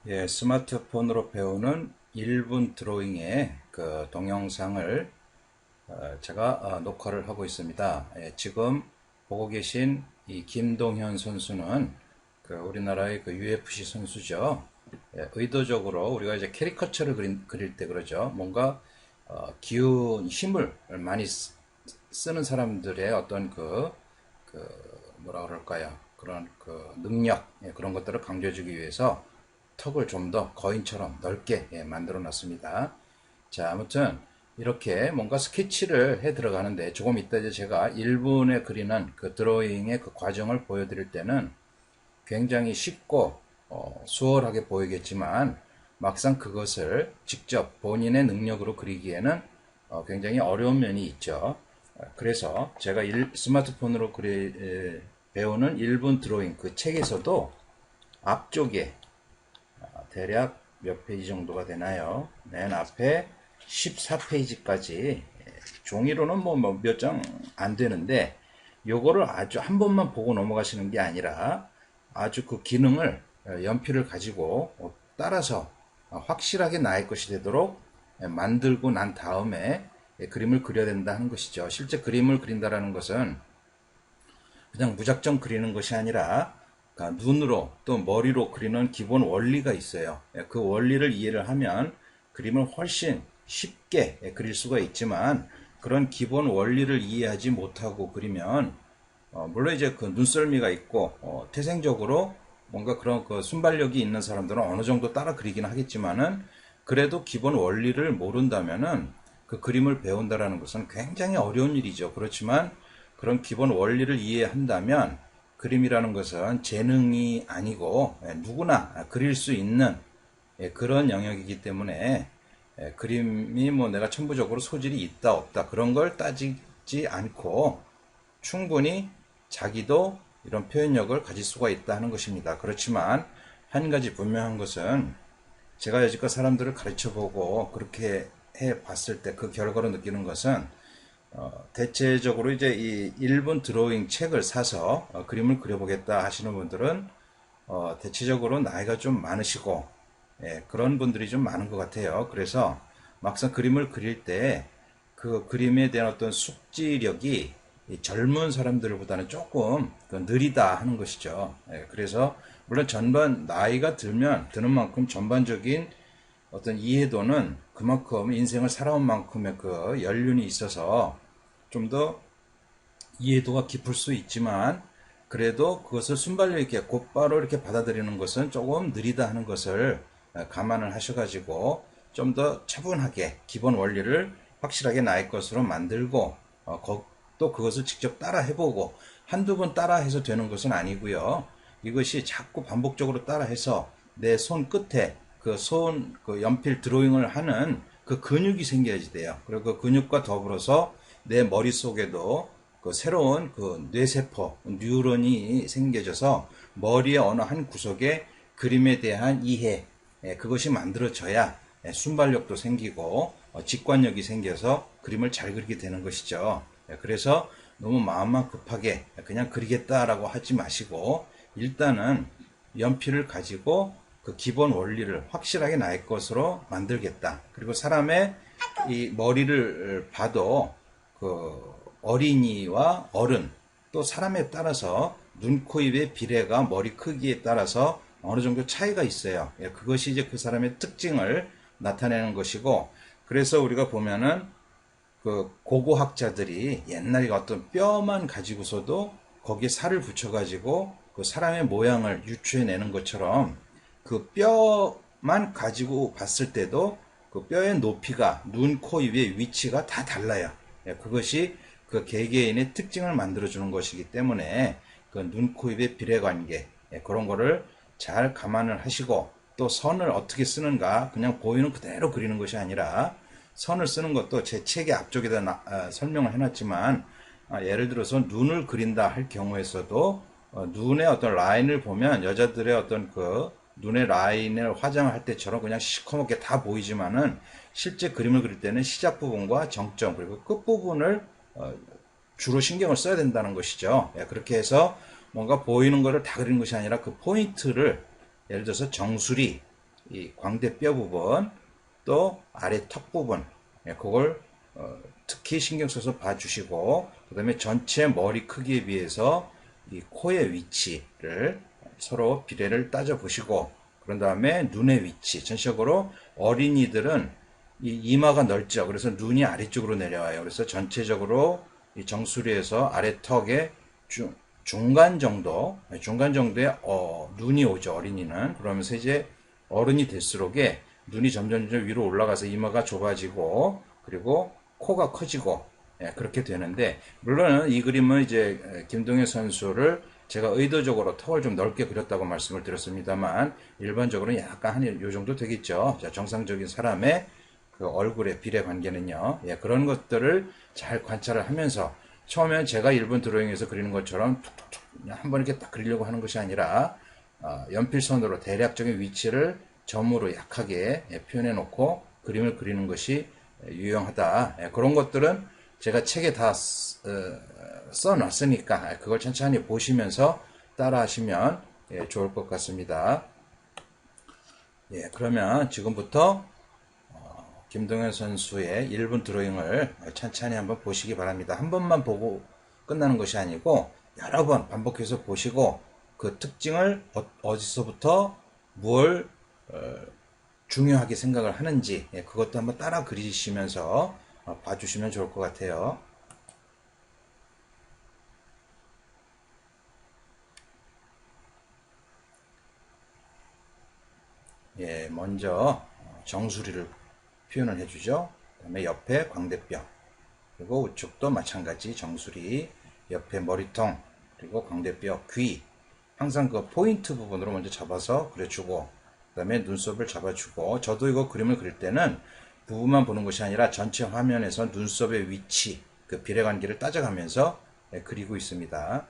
예, 스마트폰으로 배우는 1분 드로잉의 그 동영상을 제가 녹화를 하고 있습니다. 예, 지금 보고 계신 이 김동현 선수는 그 우리나라의 그 UFC 선수죠. 예, 의도적으로 우리가 이제 캐리커처를 그릴 때 그러죠. 뭔가 기운, 힘을 많이 쓰는 사람들의 어떤 뭐라 그럴까요? 그런 그 능력, 예, 그런 것들을 강조해주기 위해서 턱을 좀 더 거인처럼 넓게 만들어 놨습니다. 자, 아무튼 이렇게 뭔가 스케치를 해 들어가는데 조금 이따 이제 제가 1분에 그리는 그 드로잉의 그 과정을 보여드릴 때는 굉장히 쉽고 수월하게 보이겠지만 막상 그것을 직접 본인의 능력으로 그리기에는 굉장히 어려운 면이 있죠. 그래서 제가 스마트폰으로 배우는 1분 드로잉 그 책에서도 앞쪽에 대략 몇 페이지 정도가 되나요? 맨 앞에 14페이지까지 종이로는 뭐 몇 장 안 되는데 요거를 아주 한 번만 보고 넘어가시는 게 아니라 아주 그 기능을 연필을 가지고 따라서 확실하게 나의 것이 되도록 만들고 난 다음에 그림을 그려야 된다 하는 것이죠. 실제 그림을 그린다라는 것은 그냥 무작정 그리는 것이 아니라 그러니까 눈으로 또 머리로 그리는 기본 원리가 있어요. 그 원리를 이해를 하면 그림을 훨씬 쉽게 그릴 수가 있지만 그런 기본 원리를 이해하지 못하고 그리면 물론 이제 그 눈썰미가 있고 태생적으로 뭔가 그런 그 순발력이 있는 사람들은 어느 정도 따라 그리긴 하겠지만은 그래도 기본 원리를 모른다면은 그 그림을 배운다라는 것은 굉장히 어려운 일이죠. 그렇지만 그런 기본 원리를 이해한다면 그림이라는 것은 재능이 아니고 누구나 그릴 수 있는 그런 영역이기 때문에 그림이 뭐 내가 천부적으로 소질이 있다 없다 그런 걸 따지지 않고 충분히 자기도 이런 표현력을 가질 수가 있다 하는 것입니다. 그렇지만 한 가지 분명한 것은 제가 여지껏 사람들을 가르쳐 보고 그렇게 해 봤을 때 그 결과로 느끼는 것은 대체적으로 이제 이 1분 드로잉 책을 사서 그림을 그려보겠다 하시는 분들은 대체적으로 나이가 좀 많으시고 그런 분들이 좀 많은 것 같아요. 그래서 막상 그림을 그릴 때 그 그림에 대한 어떤 숙지력이 젊은 사람들보다는 조금 느리다 하는 것이죠. 그래서 물론 전반 나이가 드는 만큼 전반적인 어떤 이해도는 그만큼 인생을 살아온 만큼의 그 연륜이 있어서 좀 더 이해도가 깊을 수 있지만 그래도 그것을 순발력 있게 곧바로 이렇게 받아들이는 것은 조금 느리다 하는 것을 감안을 하셔가지고 좀 더 차분하게 기본 원리를 확실하게 나의 것으로 만들고 또 그것을 직접 따라 해보고 한두 번 따라 해서 되는 것은 아니고요. 이것이 자꾸 반복적으로 따라 해서 내 손 끝에 그 연필 드로잉을 하는 그 근육이 생겨야지 돼요. 그리고 그 근육과 더불어서 내 머릿속에도 그 새로운 그 뇌세포, 뉴런이 생겨져서 머리의 어느 한 구석에 그림에 대한 이해, 그것이 만들어져야 순발력도 생기고 직관력이 생겨서 그림을 잘 그리게 되는 것이죠. 그래서 너무 마음만 급하게 그냥 그리겠다라고 하지 마시고 일단은 연필을 가지고 그 기본 원리를 확실하게 나의 것으로 만들겠다. 그리고 사람의 이 머리를 봐도 그 어린이와 어른 또 사람에 따라서 눈, 코, 입의 비례가 머리 크기에 따라서 어느 정도 차이가 있어요. 그것이 이제 그 사람의 특징을 나타내는 것이고 그래서 우리가 보면은 그 고고학자들이 옛날에 어떤 뼈만 가지고서도 거기에 살을 붙여가지고 그 사람의 모양을 유추해내는 것처럼 그 뼈만 가지고 봤을 때도 그 뼈의 높이가 눈, 코, 입의 위치가 다 달라요. 그것이 그 개개인의 특징을 만들어주는 것이기 때문에 그 눈, 코, 입의 비례관계 그런 거를 잘 감안을 하시고 또 선을 어떻게 쓰는가 그냥 보이는 그대로 그리는 것이 아니라 선을 쓰는 것도 제 책의 앞쪽에다 설명을 해놨지만 예를 들어서 눈을 그린다 할 경우에서도 눈의 어떤 라인을 보면 여자들의 어떤 그 눈의 라인을 화장을 할 때처럼 그냥 시커멓게 다 보이지만은 실제 그림을 그릴 때는 시작 부분과 정점 그리고 끝 부분을 주로 신경을 써야 된다는 것이죠. 그렇게 해서 뭔가 보이는 거를 다 그리는 것이 아니라 그 포인트를 예를 들어서 정수리 이 광대뼈 부분 또 아래 턱 부분 그걸 특히 신경 써서 봐주시고 그 다음에 전체 머리 크기에 비해서 이 코의 위치를 서로 비례를 따져 보시고 그런 다음에 눈의 위치 전체적으로 어린이들은 이 이마가 넓죠. 그래서 눈이 아래쪽으로 내려와요. 그래서 전체적으로 이 정수리에서 아래 턱에 중간 정도의 눈이 오죠. 어린이는 그러면서 이제 어른이 될수록에 눈이 점점 위로 올라가서 이마가 좁아지고 그리고 코가 커지고 그렇게 되는데 물론 이 그림은 이제 김동현 선수를 제가 의도적으로 턱을 좀 넓게 그렸다고 말씀을 드렸습니다만 일반적으로는 약간 한 요 정도 되겠죠. 자, 정상적인 사람의 그 얼굴의 비례 관계는요. 그런 것들을 잘 관찰을 하면서 처음엔 제가 일본 드로잉에서 그리는 것처럼 툭툭툭 한번 이렇게 딱 그리려고 하는 것이 아니라 연필선으로 대략적인 위치를 점으로 약하게 표현해 놓고 그림을 그리는 것이 유용하다. 그런 것들은 제가 책에 다 써놨으니까 그걸 천천히 보시면서 따라 하시면 좋을 것 같습니다. 그러면 지금부터 김동현 선수의 1분 드로잉을 천천히 한번 보시기 바랍니다. 한 번만 보고 끝나는 것이 아니고 여러 번 반복해서 보시고 그 특징을 어디서부터 뭘 중요하게 생각을 하는지 그것도 한번 따라 그리시면서 봐주시면 좋을 것 같아요. 먼저 정수리를 표현을 해주죠. 그 다음에 옆에 광대뼈 그리고 우측도 마찬가지 정수리 옆에 머리통 그리고 광대뼈 귀 항상 그 포인트 부분으로 먼저 잡아서 그려주고 그 다음에 눈썹을 잡아주고 저도 이거 그림을 그릴 때는 부분만 보는 것이 아니라 전체 화면에서 눈썹의 위치 그 비례관계를 따져가면서 그리고 있습니다.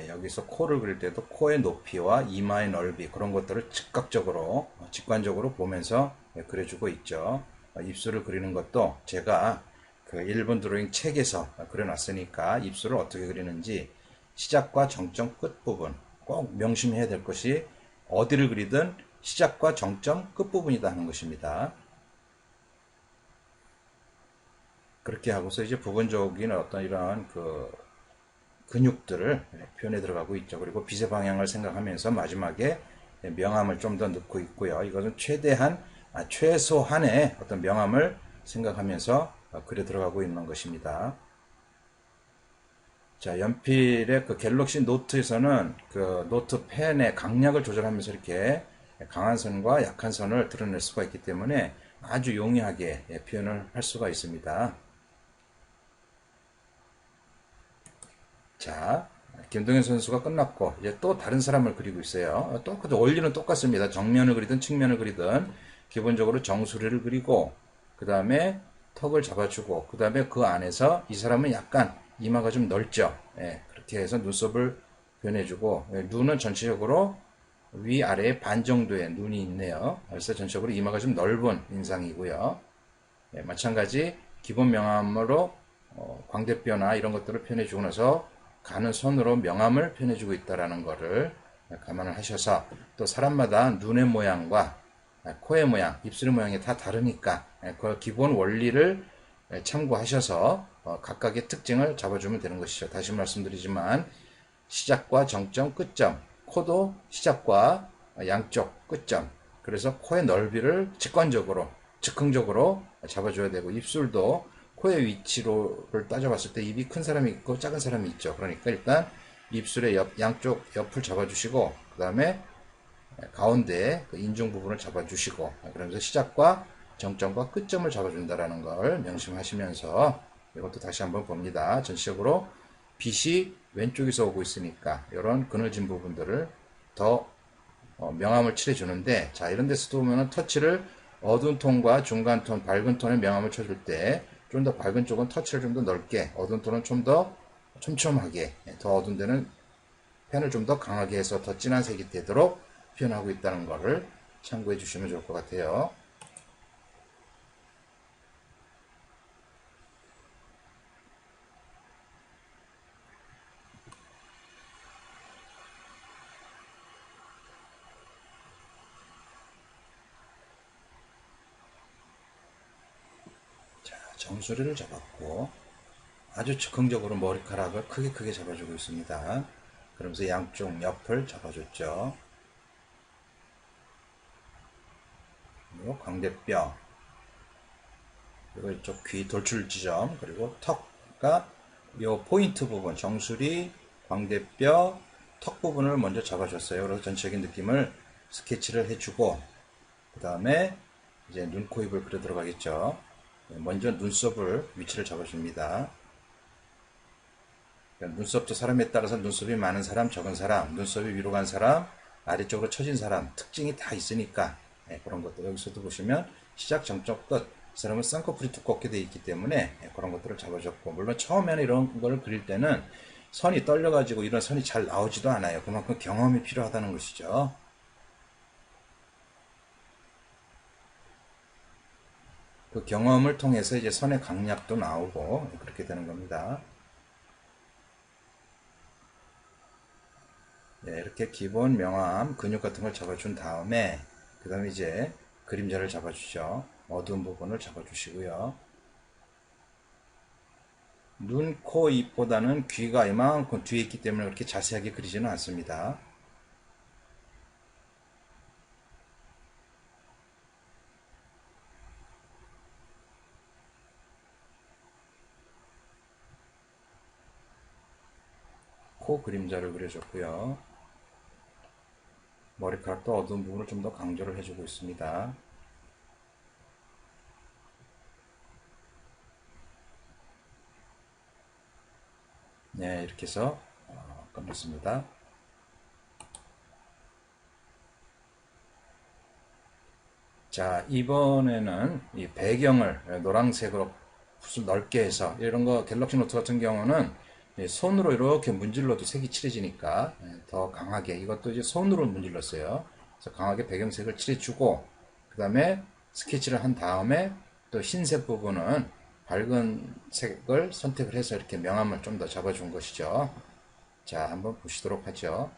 여기서 코를 그릴 때도 코의 높이와 이마의 넓이 그런 것들을 즉각적으로 직관적으로 보면서 그려주고 있죠. 입술을 그리는 것도 제가 그 일본 드로잉 책에서 그려놨으니까 입술을 어떻게 그리는지 시작과 정점 끝 부분 꼭 명심해야 될 것이 어디를 그리든 시작과 정점 끝 부분이다 하는 것입니다. 그렇게 하고서 이제 부분적인 어떤 이러한 그 근육들을 표현해 들어가고 있죠. 그리고 빛의 방향을 생각하면서 마지막에 명암을 좀 더 넣고 있고요. 이것은 최소한의 어떤 명암을 생각하면서 그려 들어가고 있는 것입니다. 자, 연필의 그 갤럭시 노트에서는 그 노트 펜의 강약을 조절하면서 이렇게 강한 선과 약한 선을 드러낼 수가 있기 때문에 아주 용이하게 표현을 할 수가 있습니다. 자, 김동현 선수가 끝났고 이제 또 다른 사람을 그리고 있어요. 또 그 원리는 똑같습니다. 정면을 그리든 측면을 그리든 기본적으로 정수리를 그리고 그 다음에 턱을 잡아주고 그 다음에 그 안에서 이 사람은 약간 이마가 좀 넓죠. 그렇게 해서 눈썹을 표현해주고 눈은 전체적으로 위아래에 반 정도의 눈이 있네요. 그래서 전체적으로 이마가 좀 넓은 인상이고요. 마찬가지 기본 명암으로 광대뼈나 이런 것들을 표현해주고 나서 가는 손으로 명암을 표현해주고 있다는 것을 감안을 하셔서 또 사람마다 눈의 모양과 코의 모양, 입술의 모양이 다 다르니까 그 기본 원리를 참고하셔서 각각의 특징을 잡아주면 되는 것이죠. 다시 말씀드리지만 시작과 정점, 끝점, 코도 시작과 양쪽 끝점 그래서 코의 넓이를 직관적으로 즉흥적으로 잡아줘야 되고 입술도 코의 위치를 따져봤을 때 입이 큰 사람이 있고 작은 사람이 있죠. 그러니까 일단 입술의 양쪽 옆을 잡아주시고 그 다음에 가운데 그 인중 부분을 잡아주시고 그러면서 시작과 정점과 끝점을 잡아준다는 걸 명심하시면서 이것도 다시 한번 봅니다. 전체적으로 빛이 왼쪽에서 오고 있으니까 이런 그늘진 부분들을 더 명암을 칠해주는데 자 이런 데서도 보면 터치를 어두운 톤과 중간 톤, 밝은 톤의 명암을 쳐줄 때 좀 더 밝은 쪽은 터치를 좀 더 넓게 어두운 톤은 좀 더 촘촘하게 더 어두운 데는 펜을 좀 더 강하게 해서 더 진한 색이 되도록 표현하고 있다는 것을 참고해 주시면 좋을 것 같아요. 정수리를 잡았고 아주 즉흥적으로 머리카락을 크게 잡아주고 있습니다. 그러면서 양쪽 옆을 잡아줬죠. 그리고 광대뼈, 그리고 이쪽 귀 돌출 지점, 그리고 턱과 요 포인트 부분, 정수리, 광대뼈, 턱 부분을 먼저 잡아줬어요. 그래서 전체적인 느낌을 스케치를 해주고, 그 다음에 이제 눈, 코, 입을 그려 들어가겠죠. 먼저 눈썹을 위치를 잡아줍니다. 그러니까 눈썹도 사람에 따라서 눈썹이 많은 사람, 적은 사람, 눈썹이 위로 간 사람, 아래쪽으로 처진 사람, 특징이 다 있으니까 그런 것들 여기서도 보시면 시작, 정점, 끝. 이 사람은 쌍꺼풀이 두껍게 되어 있기 때문에 그런 것들을 잡아줬고, 물론 처음에는 이런 걸 그릴 때는 선이 떨려가지고 이런 선이 잘 나오지도 않아요. 그만큼 경험이 필요하다는 것이죠. 그 경험을 통해서 이제 선의 강약도 나오고 그렇게 되는 겁니다. 네, 이렇게 기본 명암, 근육 같은 걸 잡아준 다음에 그 다음에 이제 그림자를 잡아주죠. 어두운 부분을 잡아주시고요. 눈, 코, 입보다는 귀가 이만큼 뒤에 있기 때문에 그렇게 자세하게 그리지는 않습니다. 코 그림자를 그려줬고요. 머리카락도 어두운 부분을 좀 더 강조를 해주고 있습니다. 네, 이렇게 해서 끝났습니다. 자, 이번에는 이 배경을 노란색으로 붓을 넓게 해서, 이런 거 갤럭시 노트 같은 경우는 손으로 이렇게 문질러도 색이 칠해지니까 더 강하게, 이것도 이제 손으로 문질렀어요. 그래서 강하게 배경색을 칠해주고, 그 다음에 스케치를 한 다음에 또 흰색 부분은 밝은 색을 선택을 해서 이렇게 명암을 좀 더 잡아준 것이죠. 자, 한번 보시도록 하죠.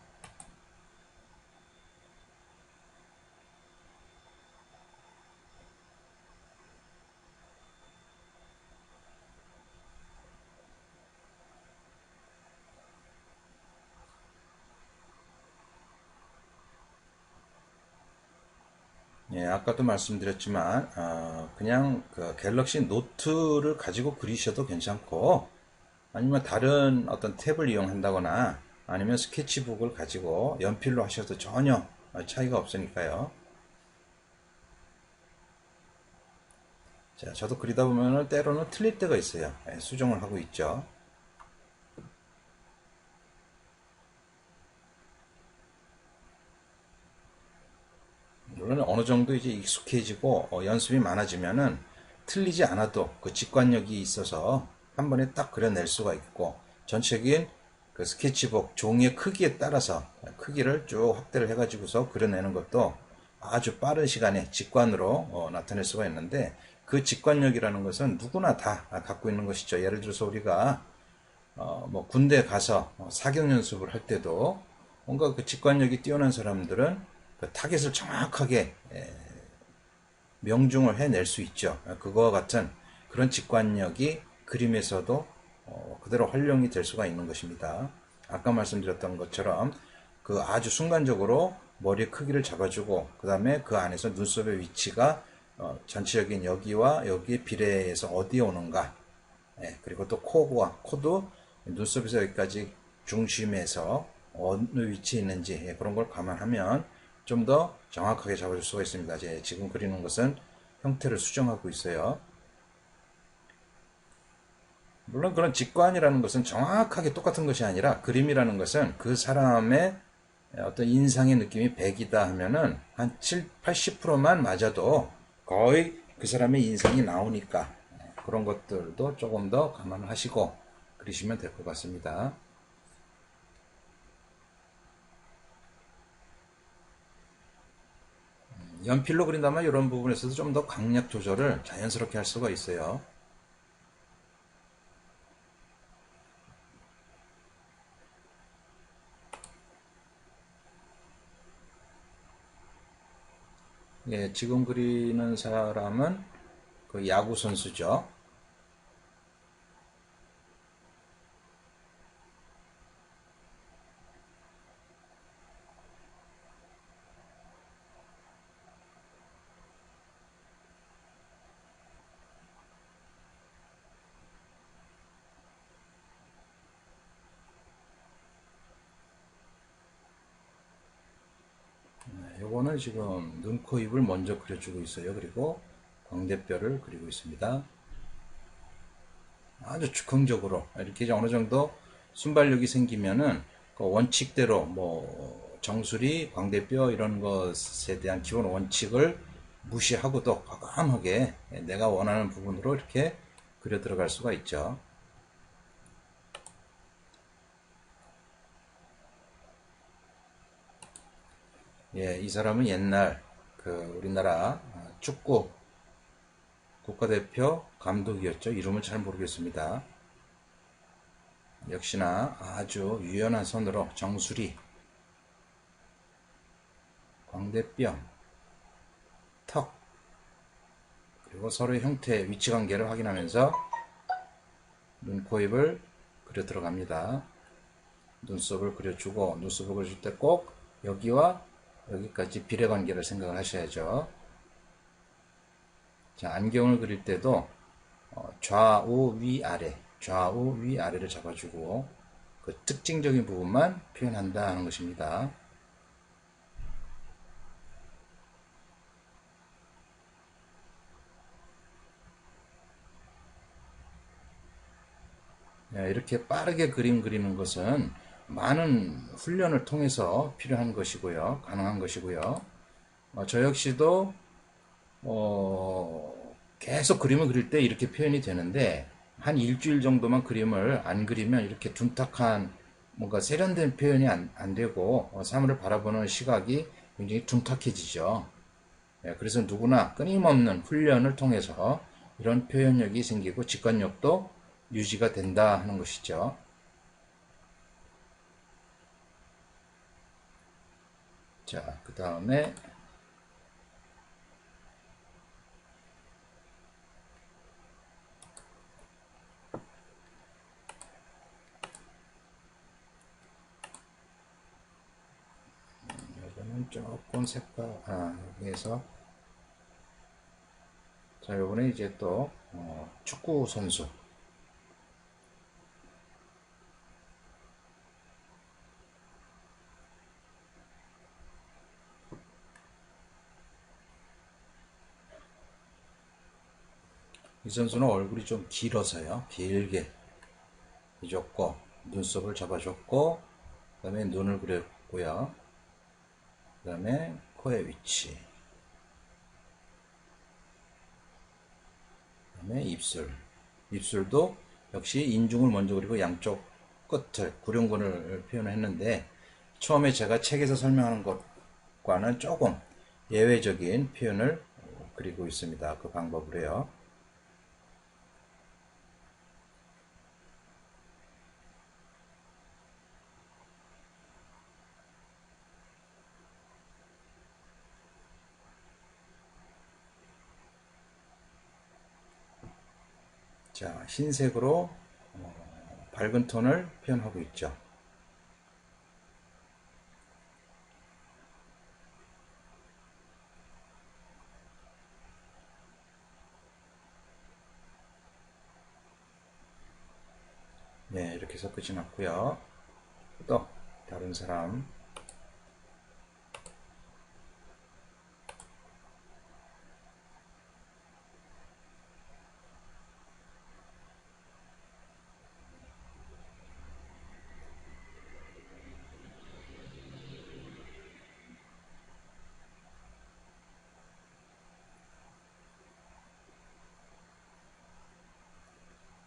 예, 아까도 말씀드렸지만, 그냥 그 갤럭시 노트를 가지고 그리셔도 괜찮고, 아니면 다른 어떤 탭을 이용한다거나, 아니면 스케치북을 가지고 연필로 하셔도 전혀 차이가 없으니까요. 자, 저도 그리다 보면은 때로는 틀릴 때가 있어요. 예, 수정을 하고 있죠. 물론 어느 정도 이제 익숙해지고 연습이 많아지면은 틀리지 않아도 그 직관력이 있어서 한 번에 딱 그려낼 수가 있고, 전체적인 그 스케치북 종이의 크기에 따라서 크기를 쭉 확대를 해가지고서 그려내는 것도 아주 빠른 시간에 직관으로 나타낼 수가 있는데, 그 직관력이라는 것은 누구나 다 갖고 있는 것이죠. 예를 들어서 우리가 뭐 군대 가서 사격 연습을 할 때도 뭔가 그 직관력이 뛰어난 사람들은 그 타겟을 정확하게 명중을 해낼 수 있죠. 그거와 같은 그런 직관력이 그림에서도 그대로 활용이 될 수가 있는 것입니다. 아까 말씀드렸던 것처럼 그 아주 순간적으로 머리의 크기를 잡아주고, 그 다음에 그 안에서 눈썹의 위치가 전체적인 여기와 여기의 비례해서 어디에 오는가, 그리고 또 코도 눈썹에서 여기까지 중심에서 어느 위치에 있는지 그런 걸 감안하면 좀 더 정확하게 잡아줄 수가 있습니다. 이제 지금 그리는 것은 형태를 수정하고 있어요. 물론 그런 직관이라는 것은 정확하게 똑같은 것이 아니라, 그림이라는 것은 그 사람의 어떤 인상의 느낌이 100이다 하면은 한 7, 80%만 맞아도 거의 그 사람의 인상이 나오니까 그런 것들도 조금 더 감안하시고 그리시면 될 것 같습니다. 연필로 그린다면 이런 부분에서도 좀 더 강약 조절을 자연스럽게 할 수가 있어요. 예, 지금 그리는 사람은 그 야구 선수죠. 지금 눈, 코, 입을 먼저 그려주고 있어요. 그리고 광대뼈를 그리고 있습니다. 아주 즉흥적으로 이렇게 이제 어느 정도 순발력이 생기면은 그 원칙대로 뭐 정수리, 광대뼈 이런 것에 대한 기본 원칙을 무시하고도 과감하게 내가 원하는 부분으로 이렇게 그려 들어갈 수가 있죠. 예, 이 사람은 옛날 그 우리나라 축구 국가대표 감독이었죠. 이름은 잘 모르겠습니다. 역시나 아주 유연한 손으로 정수리, 광대뼈, 턱, 그리고 서로의 형태, 위치관계를 확인하면서 눈, 코, 입을 그려 들어갑니다. 눈썹을 그려주고 눈썹을 그려줄 때 꼭 여기와 여기까지 비례관계를 생각을 하셔야죠. 자, 안경을 그릴 때도 좌우 위아래 좌우 위아래를 잡아주고 그 특징적인 부분만 표현한다 하는 것입니다. 이렇게 빠르게 그림 그리는 것은 많은 훈련을 통해서 필요한 것이고요. 가능한 것이고요. 저 역시도 계속 그림을 그릴 때 이렇게 표현이 되는데 한 일주일 정도만 그림을 안 그리면 이렇게 둔탁한 뭔가 세련된 표현이 안 되고 사물을 바라보는 시각이 굉장히 둔탁해지죠. 그래서 누구나 끊임없는 훈련을 통해서 이런 표현력이 생기고 직관력도 유지가 된다 하는 것이죠. 자, 그 다음에 이거는 조금 색깔 여기에서 자, 요번에 이제 또 축구 선수 이 선수는 얼굴이 좀 길어서요. 길게 해줬고 눈썹을 잡아줬고 그 다음에 눈을 그렸고요. 그 다음에 코의 위치 그 다음에 입술도 역시 인중을 먼저 그리고 양쪽 끝을 구룡근을 표현했는데 처음에 제가 책에서 설명하는 것과는 조금 예외적인 표현을 그리고 있습니다. 그 방법으로요. 자, 흰색으로 밝은 톤을 표현하고 있죠. 네, 이렇게 해서 끝이 났고요. 또 다른 사람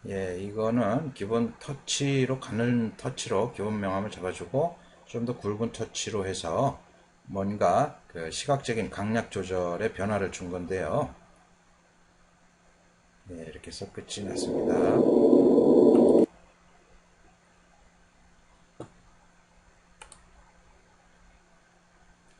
예, 이거는 기본 터치로 가는 터치로 기본 명암을 잡아주고 좀 더 굵은 터치로 해서 뭔가 그 시각적인 강약 조절에 변화를 준 건데요. 예, 이렇게 해서 끝이 났습니다.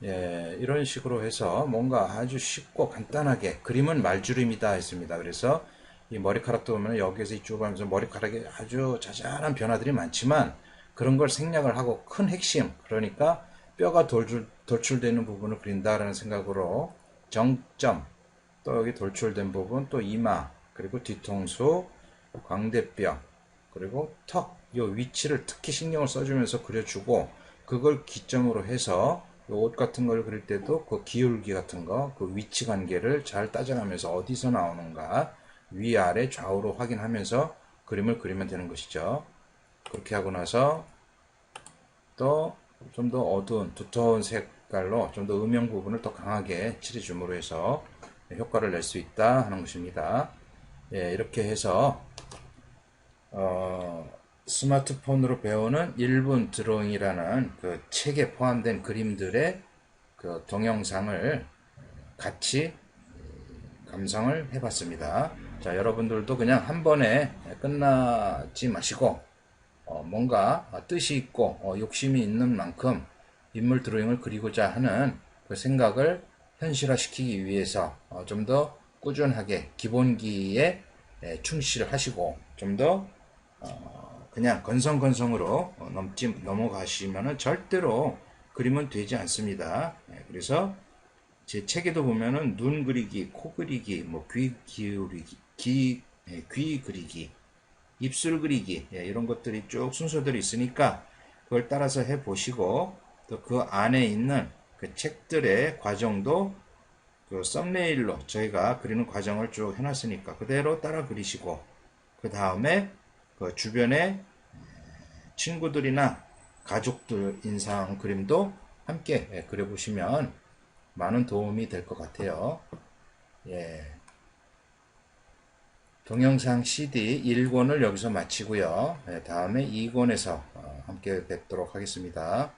예, 이런 식으로 해서 뭔가 아주 쉽고 간단하게 그림은 말주름이다 했습니다. 그래서 이 머리카락도 보면 여기에서 이쪽으로 하면서 머리카락에 아주 자잘한 변화들이 많지만 그런 걸 생략을 하고 큰 핵심, 그러니까 뼈가 돌출되는 부분을 그린다라는 생각으로 정점, 또 여기 돌출된 부분, 또 이마, 그리고 뒤통수, 광대뼈, 그리고 턱, 이 위치를 특히 신경을 써주면서 그려주고 그걸 기점으로 해서 옷 같은 걸 그릴 때도 그 기울기 같은 거, 그 위치 관계를 잘 따져가면서 어디서 나오는가 위아래 좌우로 확인하면서 그림을 그리면 되는 것이죠. 그렇게 하고 나서 또 좀 더 어두운 두터운 색깔로 좀 더 음영 부분을 더 강하게 칠해줌으로 해서 효과를 낼 수 있다 하는 것입니다. 예, 이렇게 해서 스마트폰으로 배우는 1분 드로잉이라는 그 책에 포함된 그림들의 그 동영상을 같이 감상을 해봤습니다. 자, 여러분들도 그냥 한 번에 끝나지 마시고 뭔가 뜻이 있고 욕심이 있는 만큼 인물 드로잉을 그리고자 하는 그 생각을 현실화시키기 위해서 좀 더 꾸준하게 기본기에 충실하시고 좀 더 그냥 건성건성으로 넘어가시면 절대로 그림은 되지 않습니다. 그래서 제 책에도 보면은 눈 그리기, 코 그리기, 뭐 귀 기울이기, 귀 그리기, 입술 그리기 이런 것들이 쭉 순서들이 있으니까 그걸 따라서 해 보시고 또 그 안에 있는 그 책들의 과정도 그 썸네일로 저희가 그리는 과정을 쭉 해놨으니까 그대로 따라 그리시고 그 다음에 그 주변에 친구들이나 가족들 인상 그림도 함께 그려보시면 많은 도움이 될 것 같아요. 예. 동영상 CD 1권을 여기서 마치고요. 다음에 2권에서 함께 뵙도록 하겠습니다.